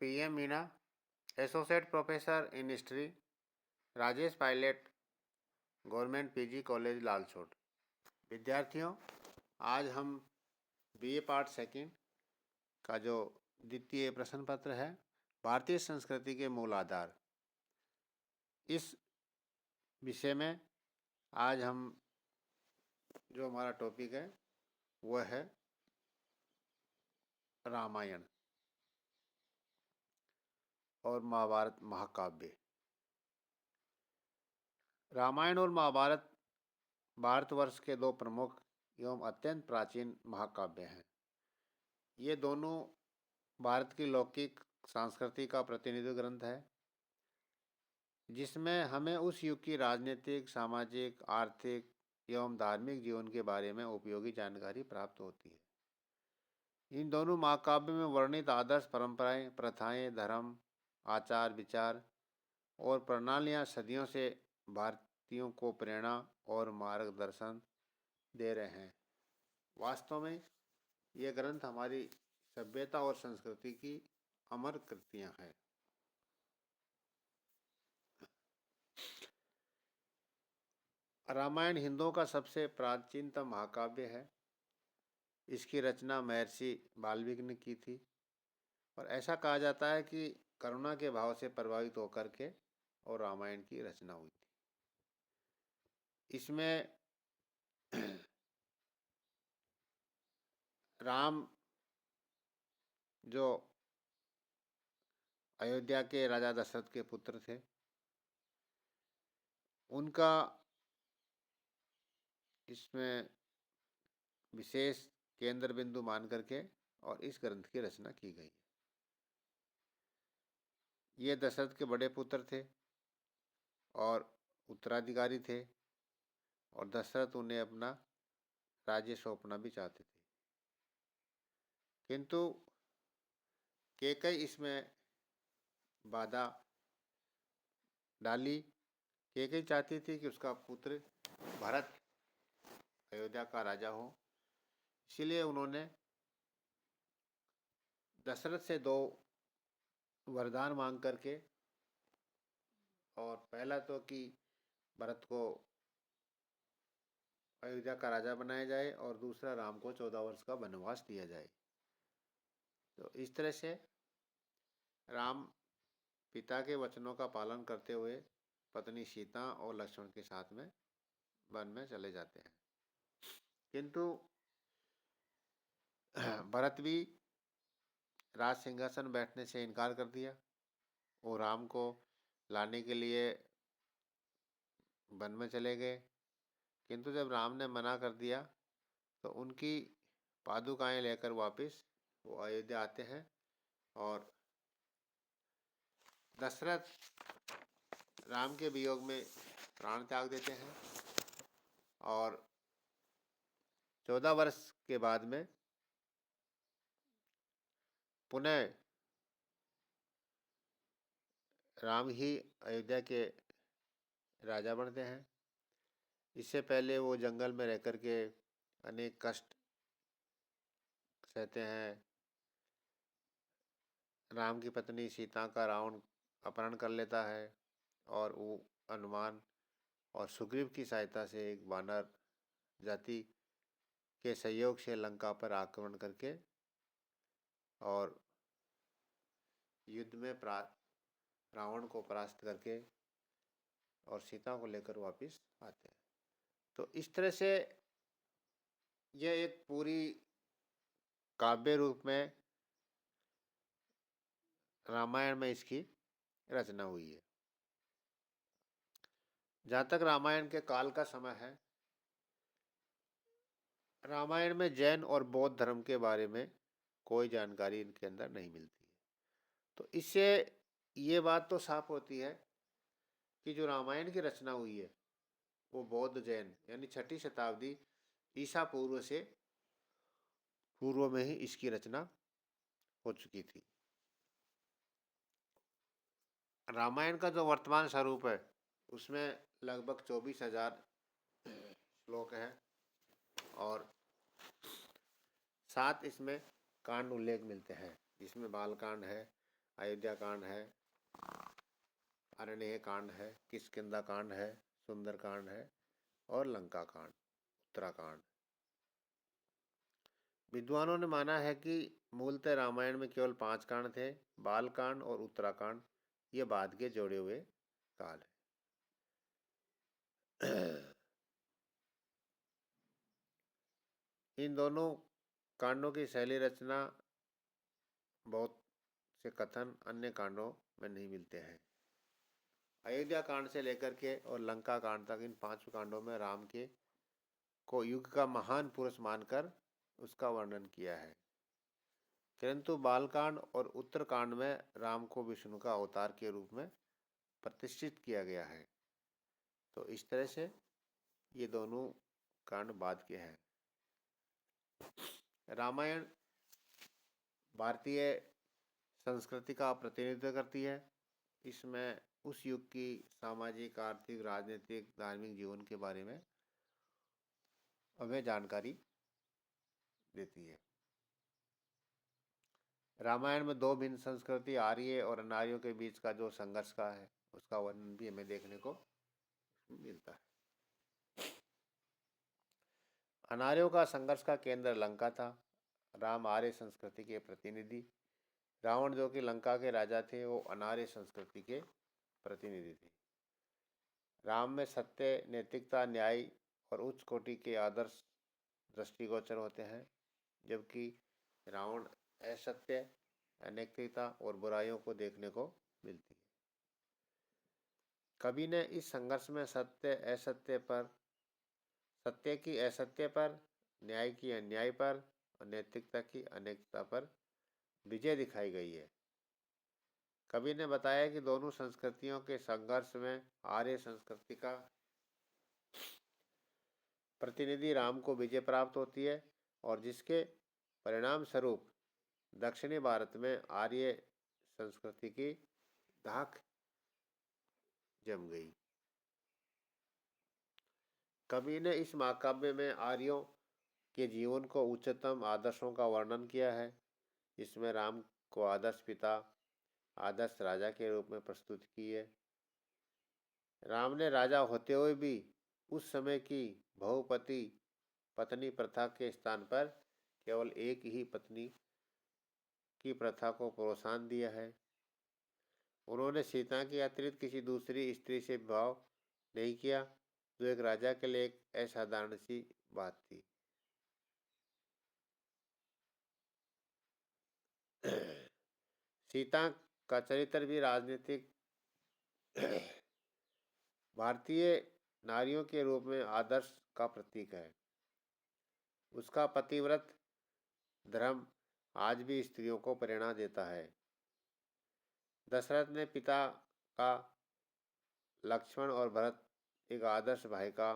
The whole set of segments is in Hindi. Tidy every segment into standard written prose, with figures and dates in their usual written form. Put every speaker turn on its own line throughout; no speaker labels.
PM Meena, associate professor in history, Rajesh Pilot, government PG college Lalsot. विद्यार्थियों, आज हम BA पार्ट सेकंड का जो द्वितीय प्रश्न पत्र है, भारतीय संस्कृति के मूल आधार, इस विषय में आज हम जो हमारा टॉपिक है वह है रामायण और महाभारत महाकाव्य। रामायण और महाभारत भारतवर्ष के दो प्रमुख एवं अत्यंत प्राचीन महाकाव्य हैं। ये दोनों भारत की लौकिक संस्कृति का प्रतिनिधि ग्रंथ है, जिसमें हमें उस युग की राजनीतिक, सामाजिक, आर्थिक एवं धार्मिक जीवन के बारे में उपयोगी जानकारी प्राप्त होती है। इन दोनों महाकाव्य में वर्णित आदर्श, परंपराएं, प्रथाएं, धर्म, आचार विचार और प्रणालियां सदियों से भारतीयों को प्रेरणा और मार्गदर्शन दे रहे हैं। वास्तव में ये ग्रंथ हमारी सभ्यता और संस्कृति की अमर कृतियां हैं। रामायण हिंदुओं का सबसे प्राचीनतम महाकाव्य है। इसकी रचना महर्षि वाल्मीकि ने की थी और ऐसा कहा जाता है कि करुणा के भाव से प्रभावित होकर के और रामायण की रचना हुई थी। इसमें राम जो अयोध्या के राजा दशरथ के पुत्र थे, उनका इसमें विशेष केंद्र बिंदु मान करके और इस ग्रंथ की रचना की गई है। ये दशरथ के बड़े पुत्र थे और उत्तराधिकारी थे और दशरथ उन्हें अपना राज्य सौंपना भी चाहते थे, किंतु कैकेयी इसमें बाधा डाली। कैकेयी चाहती थी कि उसका पुत्र भरत अयोध्या का राजा हो, इसीलिए उन्होंने दशरथ से दो वरदान मांग करके, और पहला तो कि भरत को अयोध्या का राजा बनाया जाए और दूसरा राम को 14 वर्ष का वनवास दिया जाए। तो इस तरह से राम पिता के वचनों का पालन करते हुए पत्नी सीता और लक्ष्मण के साथ में वन में चले जाते हैं, किंतु भरत भी राज सिंहासन बैठने से इनकार कर दिया और राम को लाने के लिए वन में चले गए। किंतु जब राम ने मना कर दिया तो उनकी पादुकाएं लेकर वापस वो अयोध्या आते हैं और दशरथ राम के वियोग में प्राण त्याग देते हैं और 14 वर्ष के बाद में पुनः राम ही अयोध्या के राजा बनते हैं। इससे पहले वो जंगल में रह कर के अनेक कष्ट सहते हैं। राम की पत्नी सीता का रावण अपहरण कर लेता है और वो हनुमान और सुग्रीव की सहायता से एक वानर जाति के सहयोग से लंका पर आक्रमण करके और युद्ध में रावण को परास्त करके और सीता को लेकर वापस आते हैं। तो इस तरह से यह एक पूरी काव्य रूप में रामायण में इसकी रचना हुई है। जहाँ तक रामायण के काल का समय है, रामायण में जैन और बौद्ध धर्म के बारे में कोई जानकारी इनके अंदर नहीं मिलती है। तो इससे ये बात तो साफ होती है कि जो रामायण की रचना हुई है वो बौद्ध जैन यानी 6ठी शताब्दी ईसा पूर्व से पूर्व में ही इसकी रचना हो चुकी थी। रामायण का जो वर्तमान स्वरूप है उसमें लगभग 24,000 श्लोक हैं और 7 इसमें कांड उल्लेख मिलते हैं, जिसमें बालकांड है, अयोध्या कांड है, अरण्य कांड है, किष्किंधा कांड है, सुंदर कांड है और लंका कांड, उत्तराकांड। विद्वानों ने माना है कि मूलतः रामायण में केवल 5 कांड थे। बाल कांड और उत्तराकांड ये बाद के जोड़े हुए काल है। इन दोनों कांडों की शैली रचना बहुत से कथन अन्य कांडों में नहीं मिलते हैं। अयोध्या कांड से लेकर के और लंका कांड तक इन 5 कांडों में राम के को युग का महान पुरुष मानकर उसका वर्णन किया है, किंतु बालकांड और उत्तरकांड में राम को विष्णु का अवतार के रूप में प्रतिष्ठित किया गया है। तो इस तरह से ये दोनों कांड बाद के हैं। रामायण भारतीय संस्कृति का प्रतिनिधित्व करती है। इसमें उस युग की सामाजिक, आर्थिक, राजनीतिक, धार्मिक जीवन के बारे में हमें जानकारी देती है। रामायण में 2 भिन्न संस्कृति, आर्य और अनार्यों के बीच का जो संघर्ष का है उसका वर्णन भी हमें देखने को मिलता है। अनार्यों का संघर्ष का केंद्र लंका था। राम आर्य संस्कृति के प्रतिनिधि, रावण जो कि लंका के राजा थे वो अनार्य संस्कृति के प्रतिनिधि थे। राम में सत्य, नैतिकता, न्याय और उच्च कोटि के आदर्श दृष्टिगोचर होते हैं, जबकि रावण असत्य, अनैतिकता और बुराइयों को देखने को मिलती है। कवि ने इस संघर्ष में सत्य की असत्य पर, न्याय की अन्याय पर और नैतिकता की अनैतिकता पर विजय दिखाई गई है। कवि ने बताया कि दोनों संस्कृतियों के संघर्ष में आर्य संस्कृति का प्रतिनिधि राम को विजय प्राप्त होती है और जिसके परिणाम स्वरूप दक्षिणी भारत में आर्य संस्कृति की धाक जम गई। कवि ने इस महाकाव्य में आर्यों के जीवन को उच्चतम आदर्शों का वर्णन किया है। इसमें राम को आदर्श पिता, आदर्श राजा के रूप में प्रस्तुत किए। राम ने राजा होते हुए भी उस समय की बहुपति पत्नी प्रथा के स्थान पर केवल एक ही पत्नी की प्रथा को प्रोत्साहन दिया है। उन्होंने सीता के अतिरिक्त किसी दूसरी स्त्री से विवाह नहीं किया, जो एक राजा के लिए एक असाधारण सी बात थी। सीता का चरित्र भी राजनीतिक भारतीय नारियों के रूप में आदर्श का प्रतीक है। उसका पतिव्रत धर्म आज भी स्त्रियों को प्रेरणा देता है। दशरथ ने पिता का, लक्ष्मण और भरत एक आदर्श भाई का,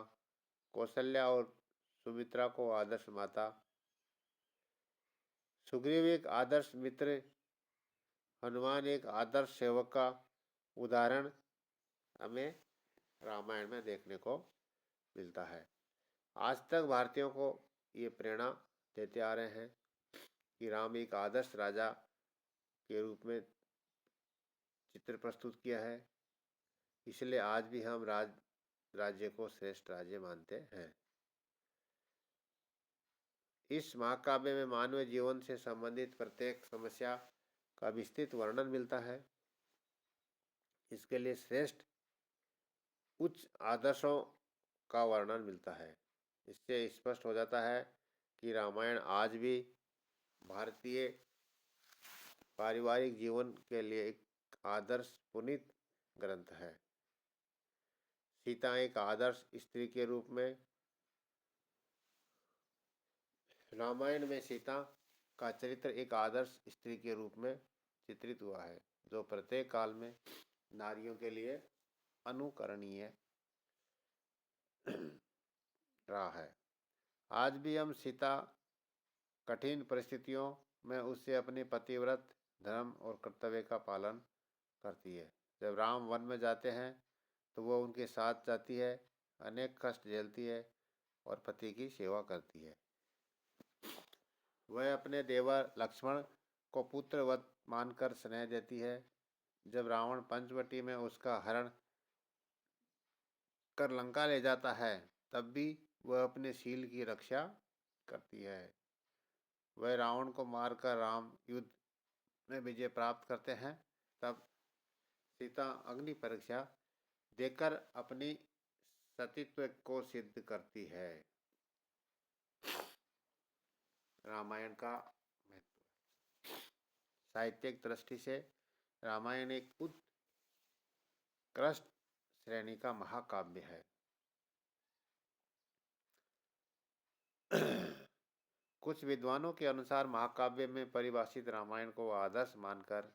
कौशल्या और सुमित्रा को आदर्श माता, सुग्रीव एक आदर्श मित्र, हनुमान एक आदर्श सेवक का उदाहरण हमें रामायण में देखने को मिलता है। आज तक भारतीयों को ये प्रेरणा देते आ रहे हैं कि राम एक आदर्श राजा के रूप में चित्र प्रस्तुत किया है, इसलिए आज भी हम राज्य को श्रेष्ठ राज्य मानते हैं। इस महाकाव्य में मानवीय जीवन से संबंधित प्रत्येक समस्या का विस्तृत वर्णन मिलता है। इसके लिए श्रेष्ठ उच्च आदर्शों का वर्णन मिलता है। इससे स्पष्ट हो जाता है कि रामायण आज भी भारतीय पारिवारिक जीवन के लिए एक आदर्श पुनीत ग्रंथ है। सीता एक आदर्श स्त्री के रूप में, रामायण में सीता का चरित्र एक आदर्श स्त्री के रूप में चित्रित हुआ है, जो प्रत्येक काल में नारियों के लिए अनुकरणीय रहा है। आज भी हम सीता कठिन परिस्थितियों में उससे अपने पतिव्रत धर्म और कर्तव्य का पालन करती है। जब राम वन में जाते हैं तो वो उनके साथ जाती है, अनेक कष्ट झेलती है और पति की सेवा करती है। वह अपने देवर लक्ष्मण को पुत्रवत मानकर स्नेह देती है। जब रावण पंचवटी में उसका हरण कर लंका ले जाता है, तब भी वह अपने शील की रक्षा करती है। वह रावण को मारकर राम युद्ध में विजय प्राप्त करते हैं। तब सीता अग्नि परीक्षा देकर अपनी सतीत्व को सिद्ध करती है। रामायण का महत्व। साहित्यिक दृष्टि से रामायण एक उत्कृष्ट श्रेणी का महाकाव्य है। कुछ विद्वानों के अनुसार महाकाव्य में परिभाषित रामायण को आदर्श मानकर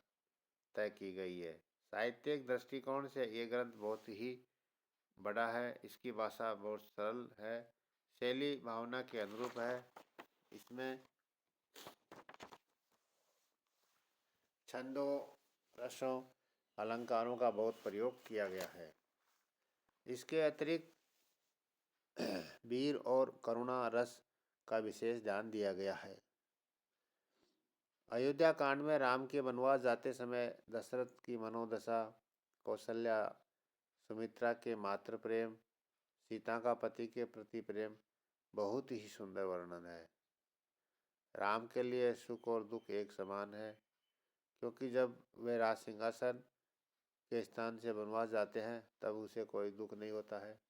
तय की गई है। साहित्यिक दृष्टिकोण से ये ग्रंथ बहुत ही बड़ा है। इसकी भाषा बहुत सरल है, शैली भावना के अनुरूप है। इसमें छंदों, रसों, अलंकारों का बहुत प्रयोग किया गया है। इसके अतिरिक्त वीर और करुणा रस का विशेष ध्यान दिया गया है। अयोध्या कांड में राम के वनवास जाते समय दशरथ की मनोदशा, कौशल्या सुमित्रा के मातृ प्रेम, सीता का पति के प्रति प्रेम बहुत ही सुंदर वर्णन है। राम के लिए सुख और दुख एक समान है, क्योंकि जब वे राज सिंहासन के स्थान से वनवास जाते हैं तब उसे कोई दुख नहीं होता है।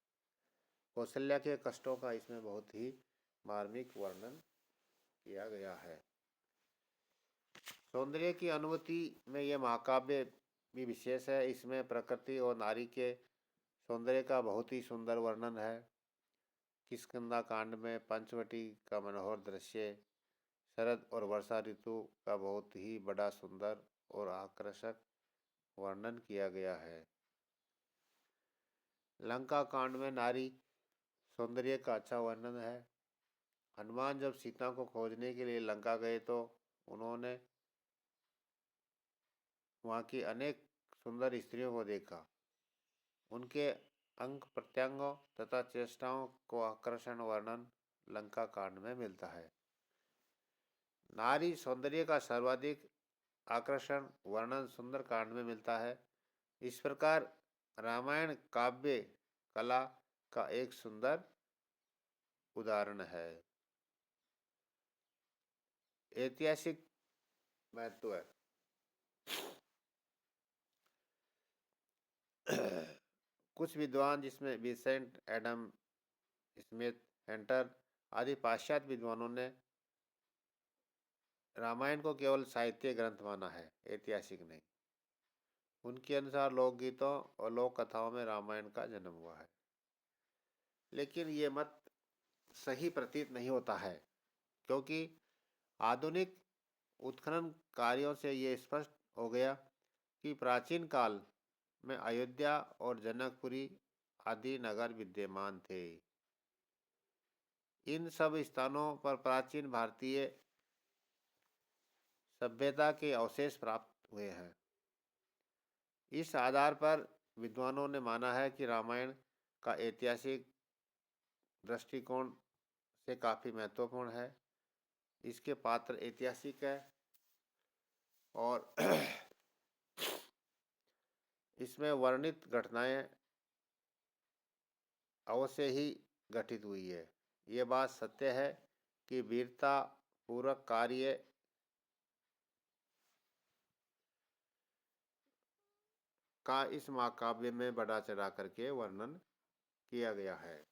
कौशल्या के कष्टों का इसमें बहुत ही मार्मिक वर्णन किया गया है। सौंदर्य की अनुभूति में यह महाकाव्य भी विशेष है। इसमें प्रकृति और नारी के सौंदर्य का बहुत ही सुंदर वर्णन है। किष्किंधा कांड में पंचवटी का मनोहर दृश्य, शरद और वर्षा ऋतु का बहुत ही बड़ा सुंदर और आकर्षक वर्णन किया गया है। लंका कांड में नारी सौंदर्य का अच्छा वर्णन है। हनुमान जब सीता को खोजने के लिए लंका गए तो उन्होंने वहाँ की अनेक सुंदर स्त्रियों को देखा। उनके अंग प्रत्यंगों तथा चेष्टाओं को आकर्षण वर्णन लंका कांड में मिलता है। नारी सौंदर्य का सर्वाधिक आकर्षण वर्णन सुंदर कांड में मिलता है। इस प्रकार रामायण काव्य कला का एक सुंदर उदाहरण है। ऐतिहासिक महत्व है। कुछ विद्वान, जिसमें विंसेंट, एडम स्मिथ, हेंटर आदि पाश्चात्य विद्वानों ने रामायण को केवल साहित्य ग्रंथ माना है, ऐतिहासिक नहीं। उनके अनुसार लोकगीतों और लोक कथाओं में रामायण का जन्म हुआ है, लेकिन ये मत सही प्रतीत नहीं होता है, क्योंकि आधुनिक उत्खनन कार्यों से ये स्पष्ट हो गया कि प्राचीन काल में अयोध्या और जनकपुरी आदि नगर विद्यमान थे। इन सब स्थानों पर प्राचीन भारतीय सभ्यता के अवशेष प्राप्त हुए हैं। इस आधार पर विद्वानों ने माना है कि रामायण का ऐतिहासिक दृष्टिकोण से काफ़ी महत्वपूर्ण है। इसके पात्र ऐतिहासिक है और इसमें वर्णित घटनाएं अवश्य ही घटित हुई है। ये बात सत्य है कि वीरता पूर्वक कार्य का इस महाकाव्य में बढ़ा चढ़ा करके वर्णन किया गया है।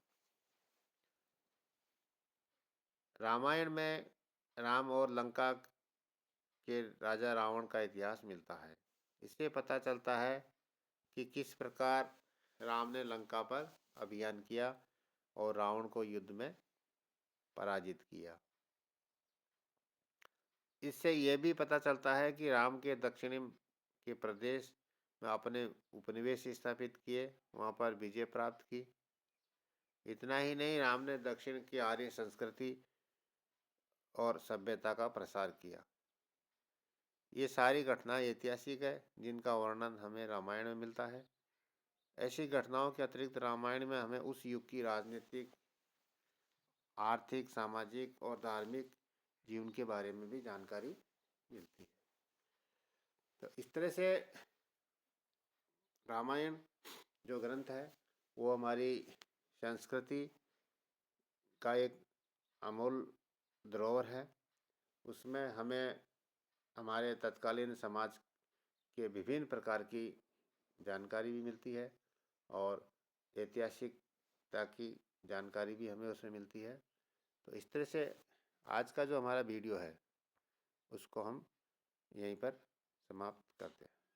रामायण में राम और लंका के राजा रावण का इतिहास मिलता है। इससे पता चलता है कि किस प्रकार राम ने लंका पर अभियान किया और रावण को युद्ध में पराजित किया। इससे यह भी पता चलता है कि राम के दक्षिणी के प्रदेश में अपने उपनिवेश स्थापित किए, वहाँ पर विजय प्राप्त की। इतना ही नहीं, राम ने दक्षिण की आर्य संस्कृति और सभ्यता का प्रसार किया। ये सारी घटनाएं ऐतिहासिक है, जिनका वर्णन हमें रामायण में मिलता है। ऐसी घटनाओं के अतिरिक्त रामायण में हमें उस युग की राजनीतिक, आर्थिक, सामाजिक और धार्मिक जीवन के बारे में भी जानकारी मिलती है। तो इस तरह से रामायण जो ग्रंथ है वो हमारी संस्कृति का एक अमूल धरोहर है। उसमें हमें हमारे तत्कालीन समाज के विभिन्न प्रकार की जानकारी भी मिलती है और ऐतिहासिकता की जानकारी भी हमें उसमें मिलती है। तो इस तरह से आज का जो हमारा वीडियो है उसको हम यहीं पर समाप्त करते हैं।